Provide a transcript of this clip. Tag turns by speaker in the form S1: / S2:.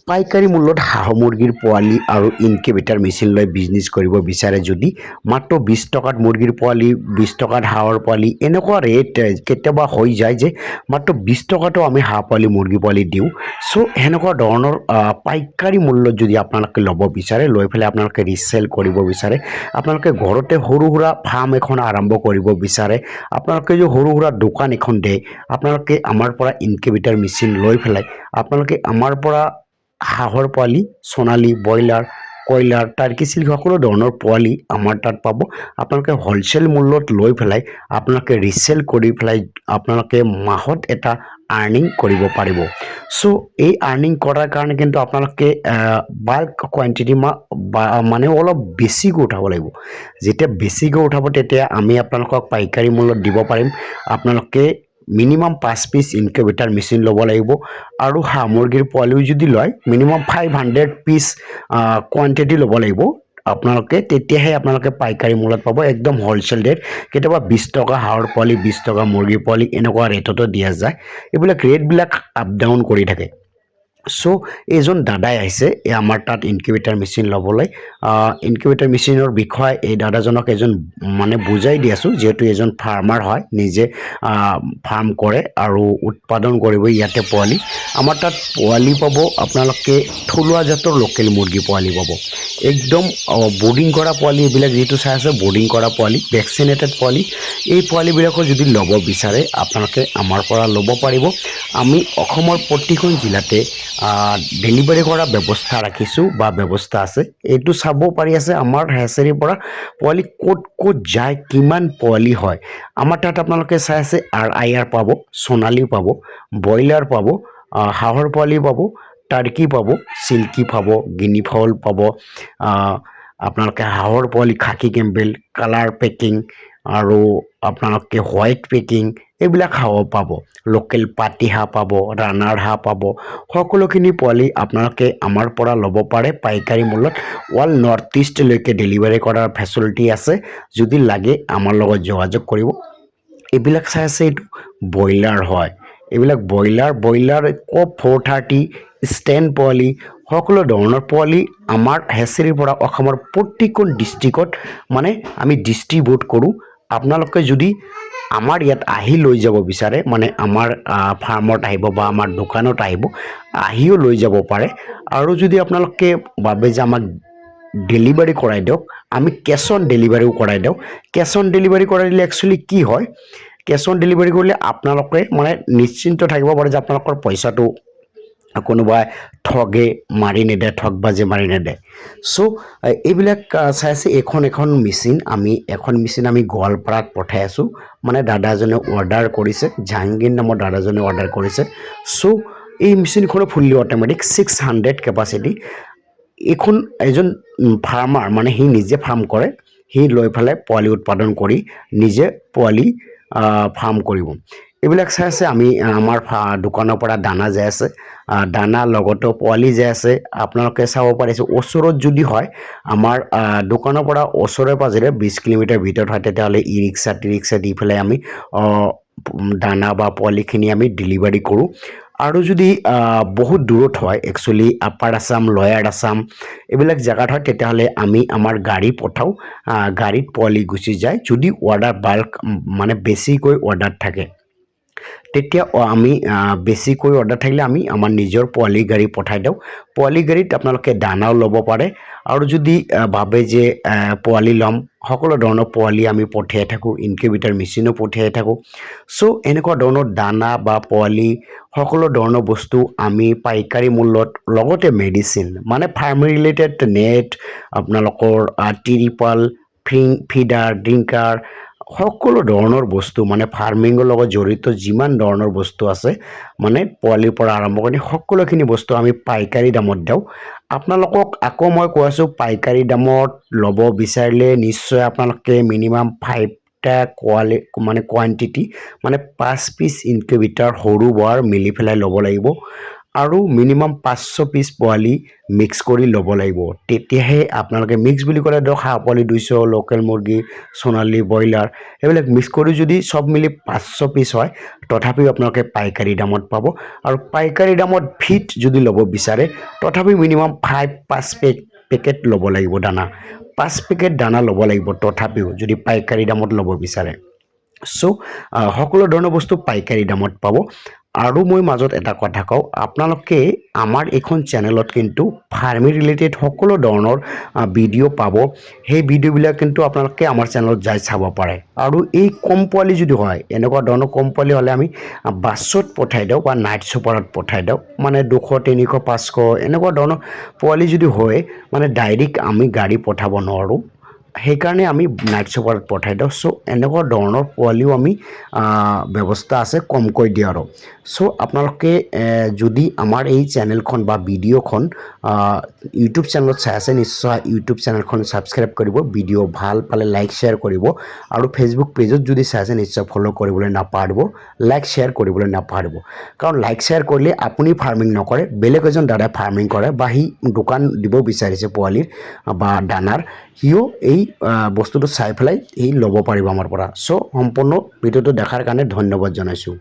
S1: পাইকাৰী মূল্যত হাঁহ মুৰ্গীৰ পোৱালি আৰু ইনকিউবেটাৰ মেচিন লৈ বিজনেছ কৰিব বিচাৰে যদি মাত্ৰ 20 টকাত মুৰ্গীৰ পোৱালি 20 টকাত হাঁহৰ পোৱালি এনেকুৱা ৰেট কেতিয়াবা হৈ যায় যে মাত্ৰ 20 টকাতো আমি হাঁহ পোৱালি মুৰ্গী পোৱালি দিওঁ চ' সেনেকুৱা ধৰণৰ পাইকাৰী মূল্যত যদি আপোনালোকে ল'ব বিচাৰে লৈ পেলাই আপোনালোকে ৰিচেল কৰিব বিচাৰে আপোনালোকে ঘৰতে সৰু সুৰা ফাৰ্ম এখন আৰম্ভ কৰিব বিচাৰে আপোনালোকে যে সৰু সুৰা দোকান এখন দিয়ে আপোনালোকে আমাৰ পৰা ইনকিউবেটাৰ মেচিন লৈ পেলাই আপোনালোকে আমাৰ পৰা হাঁহৰ পোৱালি সোণালী ব্ৰইলাৰ কয়লাৰ টাৰ্কি চিল্ক সকলো ধৰণৰ পোৱালি আমাৰ তাত পাব আপোনালোকে হ'লচেল মূল্যত লৈ পেলাই আপোনালোকে ৰিচেল কৰি পেলাই আপোনালোকে মাহত এটা আৰ্নিং কৰিব পাৰিব চ' এই আৰ্নিং কৰাৰ কাৰণে কিন্তু আপোনালোকে বাল্ক কোৱান্টিটি মানে অলপ বেছিকৈ উঠাব লাগিব যেতিয়া বেছিকৈ উঠাব তেতিয়া আমি আপোনালোকক পাইকাৰী মূল্যত দিব পাৰিম আপোনালোকে মিনিমাম 5 পিচ ইনকিউবেটাৰ মেচিন ল'ব লাগিব আৰু হাঁহ মুৰ্গীৰ পোৱালিও যদি লয় মিনিমাম 500 পিচ কোৱান্টিটি ল'ব লাগিব আপোনালোকে তেতিয়াহে আপোনালোকে পাইকাৰী মূল্যত পাব একদম হ'লচেল ৰেট কেতিয়াবা 20 টকা হাঁহৰ পোৱালি 20 টকা মুৰ্গীৰ পোৱালি এনেকুৱা ৰেটতো দিয়া যায় এইবিলাক ৰেটবিলাক আপ ডাউন কৰি থাকে চ' এইজন দাদাই আহিছে আমাৰ তাত ইনকিউবেটাৰ মেচিন ল'বলৈ ইনকিউবেটাৰ মেচিনৰ বিষয়ে এই দাদাজনক এজন মানে বুজাই দি আছোঁ যিহেতু এজন ফাৰ্মাৰ হয় নিজে ফাৰ্ম কৰে আৰু উৎপাদন কৰিব ইয়াতে পোৱালি আমাৰ তাত পোৱালি পাব আপোনালোকে থলুৱা জাতৰ লোকেল মুৰ্গী পোৱালি পাব একদম বৰ্ডিং কৰা পোৱালি এইবিলাক যিটো চাই আছে বৰ্ডিং কৰা পোৱালি ভেকচিনেটেড পোৱালি এই পোৱালিবিলাকৰ যদি ল'ব বিচাৰে আপোনালোকে আমাৰ পৰা ল'ব পাৰিব আমি অসমৰ প্ৰতিখন জিলাতে ডেলিভাৰী কৰা ব্যৱস্থা ৰাখিছোঁ বা ব্যৱস্থা আছে এইটো চাব পাৰি আছে আমাৰ হেচাৰীৰ পৰা পোৱালি ক'ত ক'ত যায় কিমান পোৱালি হয় আমাৰ তাত আপোনালোকে চাই আছে RIR পাব সোণালী পাব ব্ৰইলাৰ পাব হাঁহৰ পোৱালি পাব টাৰ্কি পাব চিল্কি পাব গিনি ফাউল পাব আপোনালোকে হাঁহৰ পোৱালি খাকী কেম্বেল কালাৰ পেকিং আৰু আপোনালোকে হোৱাইট পেকিং এইবিলাক হাঁহ পাব লোকেল পাতি হাঁহ পাব ৰানাৰ হাঁহ পাব সকলোখিনি পোৱালি আপোনালোকে আমাৰ পৰা ল'ব পাৰে পাইকাৰী মূল্যত অল নৰ্থ ইষ্টলৈকে ডেলিভাৰী কৰাৰ ফেচিলিটি আছে যদি লাগে আমাৰ লগত যোগাযোগ কৰিব এইবিলাক চাই আছে এইটো ব্ৰইলাৰ হয় এইবিলাক ব্ৰইলাৰ কপ 430 ষ্টেণ্ড পোৱালি সকলো ধৰণৰ পোৱালি আমাৰ হেচাৰীৰ পৰা অসমৰ প্ৰতিখন ডিষ্ট্ৰিক্টত মানে আমি ডিষ্ট্ৰিবিউট কৰোঁ আপোনালোকে যদি আমাৰ ইয়াত আহি লৈ যাব বিচাৰে মানে আমাৰ ফাৰ্মত আহিব বা আমাৰ দোকানত আহিও লৈ যাব পাৰে আৰু যদি আপোনালোকে ভাবে যে আমাক ডেলিভাৰী কৰাই দিয়ক আমি কেছ অন ডেলিভাৰীও কৰাই দিওঁ কেছ অন ডেলিভাৰী কৰাই দিলে একচুৱেলি কি হয় কেছ অন ডেলিভাৰী কৰিলে আপোনালোকে মানে নিশ্চিন্ত থাকিব পাৰে যে আপোনালোকৰ পইচাটো কোনোবাই ঠগে মাৰি নেদে ঠগবাজি মাৰি নেদে চ' এইবিলাক চাই আছে এখন মেচিন আমি গোৱালপাৰাত পঠাই আছোঁ মানে দাদাজনে অৰ্ডাৰ কৰিছে জাহাংগীৰ নামৰ দাদাজনে অৰ্ডাৰ কৰিছে চ' এই মেচিনখনো ফুল্লি অট'মেটিক 600 কেপাচিটি এইখন এজন ফাৰ্মাৰ মানে সি নিজে ফাৰ্ম কৰে সি লৈ পেলাই পোৱালি উৎপাদন কৰি নিজে পোৱালি ফাৰ্ম কৰিব এইবিলাক চাই আছে আমি আমাৰ দোকানৰ পৰা দানা যাই আছে দানা লগতো পোৱালি যাই আছে আপোনালোকে চাব পাৰিছে ওচৰত যদি হয় আমাৰ দোকানৰ পৰা ওচৰে পাজৰে 20 কিলোমিটাৰ ভিতৰত হয় তেতিয়াহ'লে ই ৰিক্সা দি পেলাই আমি দানা বা পোৱালিখিনি আমি ডেলিভাৰী কৰোঁ আৰু যদি বহুত দূৰত হয় actually upper Assam lower Assam এইবিলাক জেগাত হয় তেতিয়াহ'লে আমি আমাৰ গাড়ী পঠাওঁ গাড়ীত পোৱালি গুচি যায় যদি অৰ্ডাৰ বাল্ক মানে বেছিকৈ অৰ্ডাৰ থাকে তেতিয়া আমি বেছিকৈ অৰ্ডাৰ থাকিলে আমি আমাৰ নিজৰ পোৱালি গাড়ী পঠাই দিওঁ পোৱালি গাড়ীত আপোনালোকে দানাও ল'ব পাৰে আৰু যদি ভাবে যে পোৱালি ল'ম সকলো ধৰণৰ পোৱালি আমি পঠিয়াই থাকোঁ ইনকিউবেটাৰ মেচিনো পঠিয়াই থাকোঁ চ' এনেকুৱা ধৰণৰ দানা বা পোৱালি সকলো ধৰণৰ বস্তু আমি পাইকাৰী মূল্যত লগতে মেডিচিন মানে ফাৰ্ম ৰিলেটেড নেট আপোনালোকৰ টিৰিপাল ফিডাৰ ড্ৰিংকাৰ সকলো ধৰণৰ বস্তু মানে ফাৰ্মিঙৰ লগত জড়িত যিমান ধৰণৰ বস্তু আছে মানে পোৱালিৰ পৰা আৰম্ভ কৰি সকলোখিনি বস্তু আমি পাইকাৰী দামত দিওঁ আপোনালোকক আকৌ মই কৈ আছোঁ পাইকাৰী দামত ল'ব বিচাৰিলে নিশ্চয় আপোনালোকে মিনিমাম 5টা কোৱান্টিটি মানে 5 পিচ ইনকিউবেটাৰ সৰু বৰ মিলি পেলাই ল'ব লাগিব আৰু মিনিমাম 500 পিচ পোৱালি মিক্স কৰি ল'ব লাগিব তেতিয়াহে আপোনালোকে মিক্স বুলি ক'লে ধৰক হাঁহ পোৱালি 200 লোকেল মুৰ্গী সোণালী ব্ৰইলাৰ এইবিলাক মিক্স কৰি যদি সব মিলি 500 পিচ হয় তথাপিও আপোনালোকে পাইকাৰী দামত পাব আৰু পাইকাৰী দামত ফিট যদি ল'ব বিচাৰে তথাপি মিনিমাম 5 পেকেট ল'ব লাগিব দানা 5 পেকেট দানা ল'ব লাগিব তথাপিও যদি পাইকাৰী দামত ল'ব বিচাৰে সো সকলো ধৰণৰ বস্তু পাইকাৰী দামত পাব আৰু মই মাজত এটা কথা কওঁ আপোনালোকে আমাৰ এইখন চেনেলত কিন্তু ফাৰ্মিং ৰিলেটেড সকলো ধৰণৰ ভিডিঅ' পাব সেই ভিডিঅ'বিলাক কিন্তু আপোনালোকে আমাৰ চেনেলত যাই চাব পাৰে আৰু এই কম পোৱালি যদি হয় এনেকুৱা ধৰণৰ কম পোৱালি হ'লে আমি বাছত পঠাই দিওঁ বা নাইট ছুপাৰত পঠাই দিওঁ মানে 200 300 500 এনেকুৱা ধৰণৰ পোৱালি যদি হয় মানে ডাইৰেক্ট আমি গাড়ী পঠাব নোৱাৰোঁ সেইকাৰণে আমি নাইট ছুপাৰত পঠাই দিওঁ চ' এনেকুৱা ধৰণৰ পোৱালিও আমি ব্যৱস্থা আছে কমকৈ দিয়াৰ চ' আপোনালোকে যদি আমাৰ এই চেনেলখন বা ভিডিঅ'খন ইউটিউব চেনেলত চাই আছে নিশ্চয় ইউটিউব চেনেলখন ছাবস্ক্ৰাইব কৰিব ভিডিঅ' ভাল পালে লাইক শ্বেয়াৰ কৰিব আৰু ফেচবুক পেজত যদি চাই আছে নিশ্চয় ফ'ল' কৰিবলৈ নাপাহৰিব লাইক শ্বেয়াৰ কৰিবলৈ নাপাহৰিব কাৰণ লাইক শ্বেয়াৰ কৰিলে আপুনি ফাৰ্মিং নকৰে বেলেগ এজন দাদাই ফাৰ্মিং কৰে বা সি দোকান দিব বিচাৰিছে পোৱালিৰ বা দানাৰ সিও এই বস্তুটো চাই পেলাই সি ল'ব পাৰিব আমাৰ পৰা চ' সম্পূৰ্ণ ভিডিঅ'টো দেখাৰ কাৰণে ধন্যবাদ জনাইছোঁ